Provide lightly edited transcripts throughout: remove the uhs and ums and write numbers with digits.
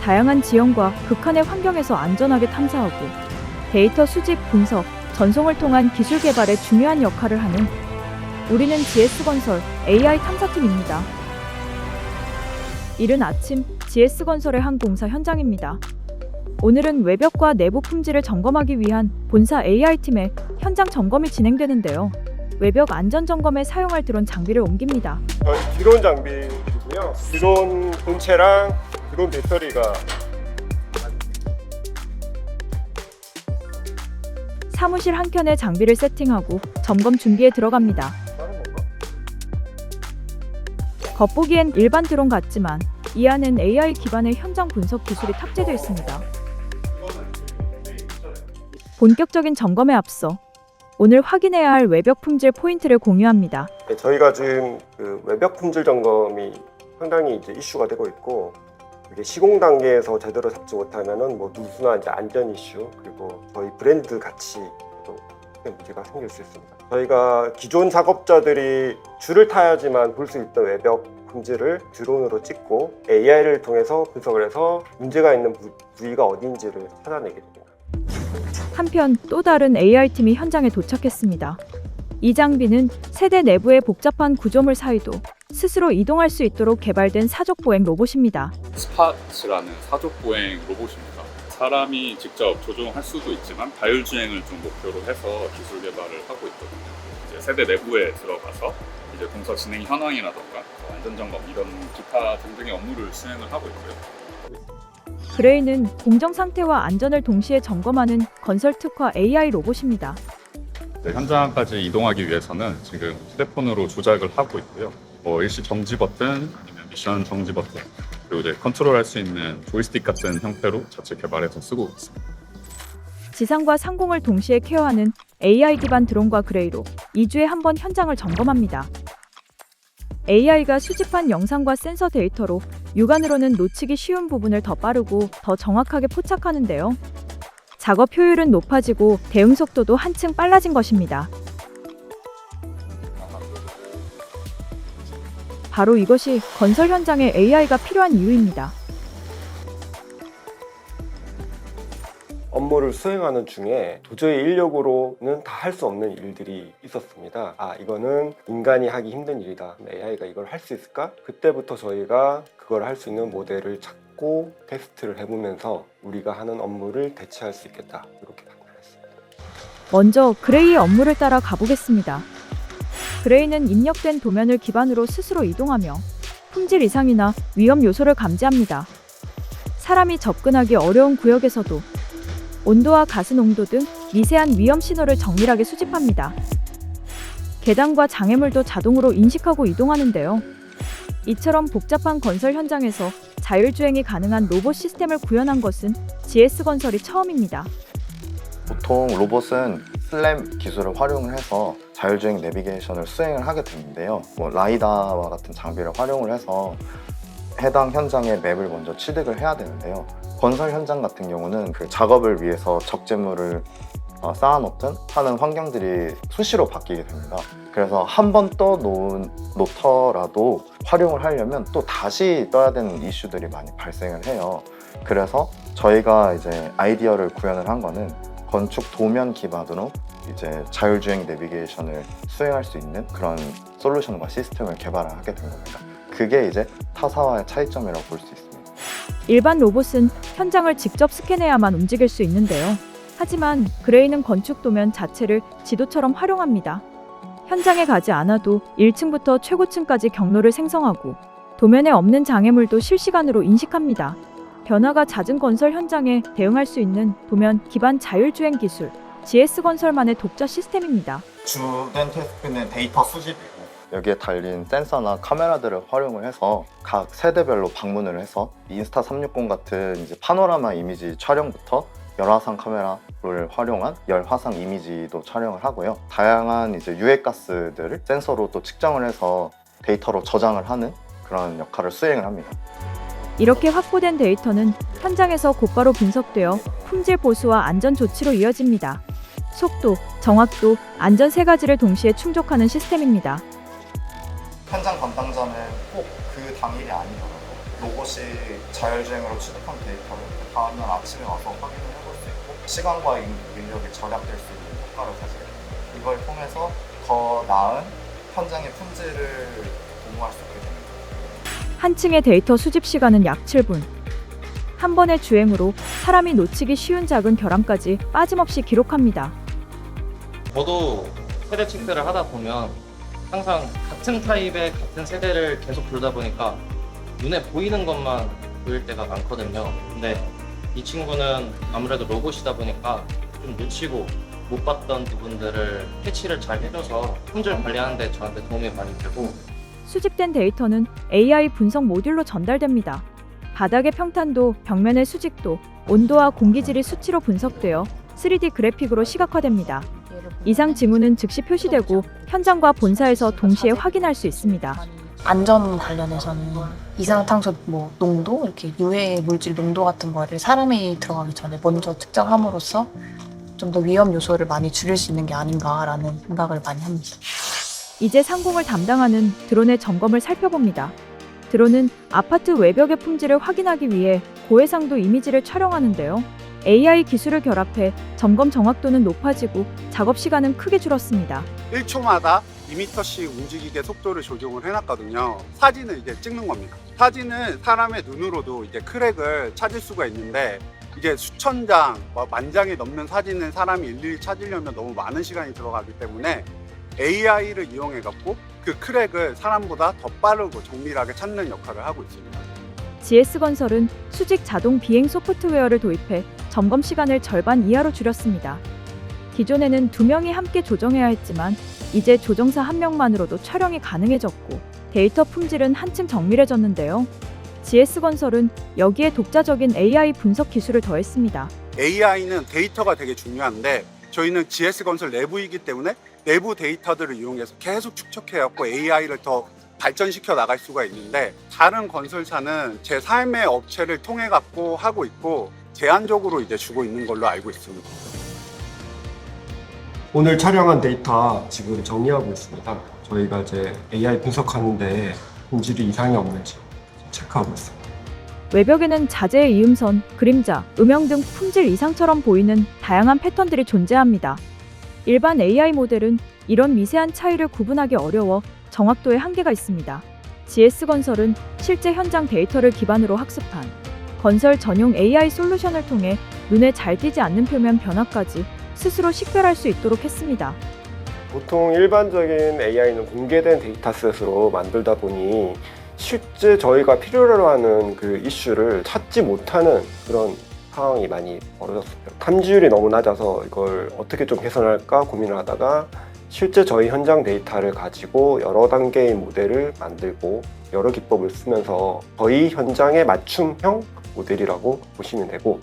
다양한 지형과 극한의 환경에서 안전하게 탐사하고 데이터 수집, 분석, 전송을 통한 기술 개발에 중요한 역할을 하는 우리는 GS건설 AI 탐사팀입니다. 이른 아침 GS건설의 한 공사 현장입니다. 오늘은 외벽과 내부 품질을 점검하기 위한 본사 AI팀의 현장 점검이 진행되는데요. 외벽 안전 점검에 사용할 드론 장비를 옮깁니다. 드론 장비이고요. 드론 본체랑 드론 배터리가 사무실 한켠에 장비를 세팅하고 점검 준비에 들어갑니다. 겉보기엔 일반 드론 같지만 이 안엔 AI 기반의 현장 분석 기술이 탑재되어 있습니다. 본격적인 점검에 앞서 오늘 확인해야 할 외벽 품질 포인트를 공유합니다. 네, 저희가 지금 외벽 품질 점검이 상당히 이제 이슈가 되고 있고, 이게 시공 단계에서 제대로 잡지 못하면은 뭐 누수나 이제 안전 이슈, 그리고 저희 브랜드 가치도 문제가 생길 수 있습니다. 저희가 기존 작업자들이 줄을 타야지만 볼 수 있던 외벽 품질을 드론으로 찍고 AI를 통해서 분석을 해서 문제가 있는 부위가 어딘지를 찾아내게 됩니다. 한편 또 다른 AI팀이 현장에 도착했습니다. 이 장비는 세대 내부의 복잡한 구조물 사이도 스스로 이동할 수 있도록 개발된 사족보행 로봇입니다. 스팟이라는 사족보행 로봇입니다. 사람이 직접 조종할 수도 있지만 자율주행을 좀 목표로 해서 기술 개발을 하고 있거든요. 이제 세대 내부에 들어가서 이제 동서 진행 현황이라던가 안전점검 이런 기타 등등의 업무를 수행을 하고 있고요. 그레이는 공정 상태와 안전을 동시에 점검하는 건설 특화 AI 로봇입니다. 현장까지 이동하기 위해서는 지금 휴대폰으로 조작을 하고 있고요. 일시 정지 버튼, 아니면 미션 정지 버튼, 그리고 이제 컨트롤할 수 있는 조이스틱 같은 형태로 자체 개발해서 쓰고 있습니다. 지상과 상공을 동시에 케어하는 AI 기반 드론과 그레이로 2주에 한 번 현장을 점검합니다. AI가 수집한 영상과 센서 데이터로 육안으로는 놓치기 쉬운 부분을 더 빠르고 더 정확하게 포착하는데요. 작업 효율은 높아지고 대응 속도도 한층 빨라진 것입니다. 바로 이것이 건설 현장에 AI가 필요한 이유입니다. 업무를 수행하는 중에 도저히 인력으로는 다 할 수 없는 일들이 있었습니다. 이거는 인간이 하기 힘든 일이다. AI가 이걸 할 수 있을까? 그때부터 저희가 그걸 할 수 있는 모델을 찾고 테스트를 해보면서 우리가 하는 업무를 대체할 수 있겠다. 이렇게 판단했습니다. 먼저 그레이의 업무를 따라 가보겠습니다. 그레이는 입력된 도면을 기반으로 스스로 이동하며 품질 이상이나 위험 요소를 감지합니다. 사람이 접근하기 어려운 구역에서도 온도와 가스 농도 등 미세한 위험 신호를 정밀하게 수집합니다. 계단과 장애물도 자동으로 인식하고 이동하는데요. 이처럼 복잡한 건설 현장에서 자율주행이 가능한 로봇 시스템을 구현한 것은 GS건설이 처음입니다. 보통 로봇은 슬램 기술을 활용을 해서 자율주행 내비게이션을 수행을 하게 되는데요. 라이다와 같은 장비를 활용을 해서 해당 현장의 맵을 먼저 취득을 해야 되는데요. 건설 현장 같은 경우는 그 작업을 위해서 적재물을 쌓아놓든 하는 환경들이 수시로 바뀌게 됩니다. 그래서 한 번 놓더라도 활용을 하려면 또 다시 떠야 되는 이슈들이 많이 발생을 해요. 그래서 저희가 이제 아이디어를 구현을 한 거는 건축 도면 기반으로 이제 자율주행 내비게이션을 수행할 수 있는 그런 솔루션과 시스템을 개발하게 된 겁니다. 그게 이제 타사와의 차이점이라고 볼 수 있습니다. 일반 로봇은 현장을 직접 스캔해야만 움직일 수 있는데요. 하지만 그레이는 건축 도면 자체를 지도처럼 활용합니다. 현장에 가지 않아도 1층부터 최고층까지 경로를 생성하고 도면에 없는 장애물도 실시간으로 인식합니다. 변화가 잦은 건설 현장에 대응할 수 있는 도면 기반 자율주행 기술, GS건설만의 독자 시스템입니다. 주된 태스크는 데이터 수집이고 여기에 달린 센서나 카메라들을 활용을 해서 각 세대별로 방문을 해서 인스타 360 같은 이제 파노라마 이미지 촬영부터 열화상 카메라를 활용한 열화상 이미지도 촬영을 하고요. 다양한 이제 유해가스들을 센서로 또 측정을 해서 데이터로 저장을 하는 그런 역할을 수행을 합니다. 이렇게 확보된 데이터는 현장에서 곧바로 분석되어 품질 보수와 안전 조치로 이어집니다. 속도, 정확도, 안전 세 가지를 동시에 충족하는 시스템입니다. 현장 담당자는 꼭 그 당일이 아니더라도 로봇이 자율주행으로 취득한 데이터를 그 다음날 아침에 와서 확인을 해볼 수 있고 시간과 인력이 절약될 수 있는 효과를 가지게 됩니다. 이걸 통해서 더 나은 현장의 품질을 도모할 수 있게 됩니다. 한 층의 데이터 수집 시간은 약 7분. 한 번의 주행으로 사람이 놓치기 쉬운 작은 결함까지 빠짐없이 기록합니다. 저도 세대 체크를 하다 보면 항상 같은 타입의 같은 세대를 계속 돌다 보니까 눈에 보이는 것만 보일 때가 많거든요. 근데 이 친구는 아무래도 로봇이다 보니까 좀 놓치고 못 봤던 부분들을 캐치를 잘 해줘서 품질 관리하는 데 저한테 도움이 많이 되고 수집된 데이터는 AI 분석 모듈로 전달됩니다. 바닥의 평탄도, 벽면의 수직도, 온도와 공기질이 수치로 분석되어 3D 그래픽으로 시각화됩니다. 이상 징후는 즉시 표시되고 현장과 본사에서 동시에 확인할 수 있습니다. 안전 관련해서는 이산화탄소 농도, 이렇게 유해 물질 농도 같은 거를 사람이 들어가기 전에 먼저 측정함으로써 좀 더 위험 요소를 많이 줄일 수 있는 게 아닌가라는 생각을 많이 합니다. 이제 상공을 담당하는 드론의 점검을 살펴봅니다. 드론은 아파트 외벽의 품질을 확인하기 위해 고해상도 이미지를 촬영하는데요. AI 기술을 결합해 점검 정확도는 높아지고 작업 시간은 크게 줄었습니다. 1초마다 2m씩 움직이게 속도를 조정을 해놨거든요. 사진을 이제 찍는 겁니다. 사진은 사람의 눈으로도 이제 크랙을 찾을 수가 있는데 이제 수천 장, 만 장이 넘는 사진을 사람이 일일이 찾으려면 너무 많은 시간이 들어가기 때문에 AI를 이용해 갖고 그 크랙을 사람보다 더 빠르고 정밀하게 찾는 역할을 하고 있습니다. GS건설은 수직 자동 비행 소프트웨어를 도입해 점검 시간을 절반 이하로 줄였습니다. 기존에는 2명이 함께 조정해야 했지만 이제 조정사 1명만으로도 촬영이 가능해졌고 데이터 품질은 한층 정밀해졌는데요. GS건설은 여기에 독자적인 AI 분석 기술을 더했습니다. AI는 데이터가 되게 중요한데 저희는 GS건설 내부이기 때문에 내부 데이터들을 이용해서 계속 축적해갖고 AI를 더 발전시켜 나갈 수가 있는데 다른 건설사는 제 삶의 업체를 통해 갖고 하고 있고 제한적으로 이제 주고 있는 걸로 알고 있습니다. 오늘 촬영한 데이터 지금 정리하고 있습니다. 저희가 이제 AI 분석하는데 품질이 이상이 없는지 체크하고 있습니다. 외벽에는 자재의 이음선, 그림자, 음영 등 품질 이상처럼 보이는 다양한 패턴들이 존재합니다. 일반 AI 모델은 이런 미세한 차이를 구분하기 어려워 정확도에 한계가 있습니다. GS건설은 실제 현장 데이터를 기반으로 학습한 건설 전용 AI 솔루션을 통해 눈에 잘 띄지 않는 표면 변화까지 스스로 식별할 수 있도록 했습니다. 보통 일반적인 AI는 공개된 데이터셋으로 만들다 보니 실제 저희가 필요로 하는 그 이슈를 찾지 못하는 그런 상황이 많이 벌어졌습니다. 탐지율이 너무 낮아서 이걸 어떻게 좀 개선할까 고민을 하다가 실제 저희 현장 데이터를 가지고 여러 단계의 모델을 만들고 여러 기법을 쓰면서 저희 현장에 맞춤형 모델이라고 보시면 되고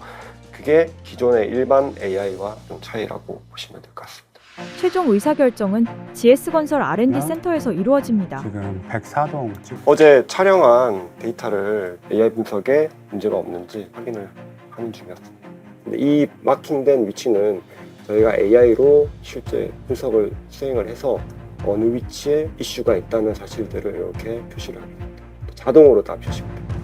그게 기존의 일반 AI와 좀 차이라고 보시면 될 것 같습니다. 최종 의사결정은 GS건설 R&D 센터에서 이루어집니다. 지금 104동 어제 촬영한 데이터를 AI 분석에 문제가 없는지 확인을 하는 중이었습니다. 근데 이 마킹된 위치는 저희가 AI로 실제 분석을 수행을 해서 어느 위치에 이슈가 있다는 사실들을 이렇게 표시를 합니다. 자동으로 다 표시가 됩니다.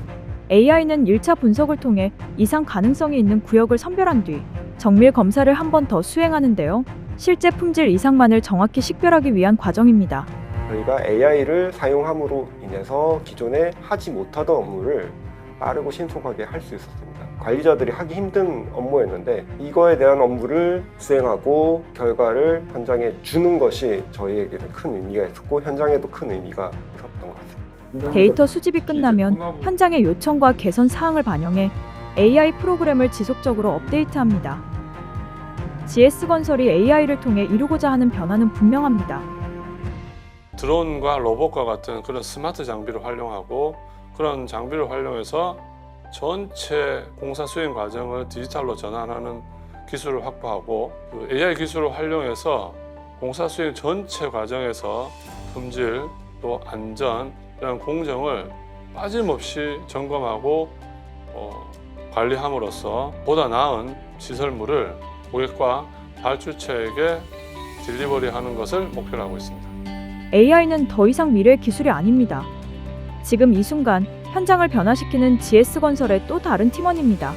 AI는 1차 분석을 통해 이상 가능성이 있는 구역을 선별한 뒤 정밀 검사를 한 번 더 수행하는데요. 실제 품질 이상만을 정확히 식별하기 위한 과정입니다. 저희가 AI를 사용함으로 인해서 기존에 하지 못하던 업무를 빠르고 신속하게 할 수 있었습니다. 관리자들이 하기 힘든 업무였는데 이거에 대한 업무를 수행하고 결과를 현장에 주는 것이 저희에게는 큰 의미가 있었고 현장에도 큰 의미가 있었던 것 같습니다. 데이터 수집이 끝나면 현장의 요청과 개선 사항을 반영해 AI 프로그램을 지속적으로 업데이트합니다. GS건설이 AI를 통해 이루고자 하는 변화는 분명합니다. 드론과 로봇과 같은 그런 스마트 장비를 활용하고 그런 장비를 활용해서 전체 공사 수행 과정을 디지털로 전환하는 기술을 확보하고 그 AI 기술을 활용해서 공사 수행 전체 과정에서 품질 또 안전 이런 공정을 빠짐없이 점검하고 관리함으로써 보다 나은 시설물을 고객과 발주처에게 딜리버리하는 것을 목표로 하고 있습니다. AI는 더 이상 미래의 기술이 아닙니다. 지금 이 순간 현장을 변화시키는 GS건설의 또 다른 팀원입니다.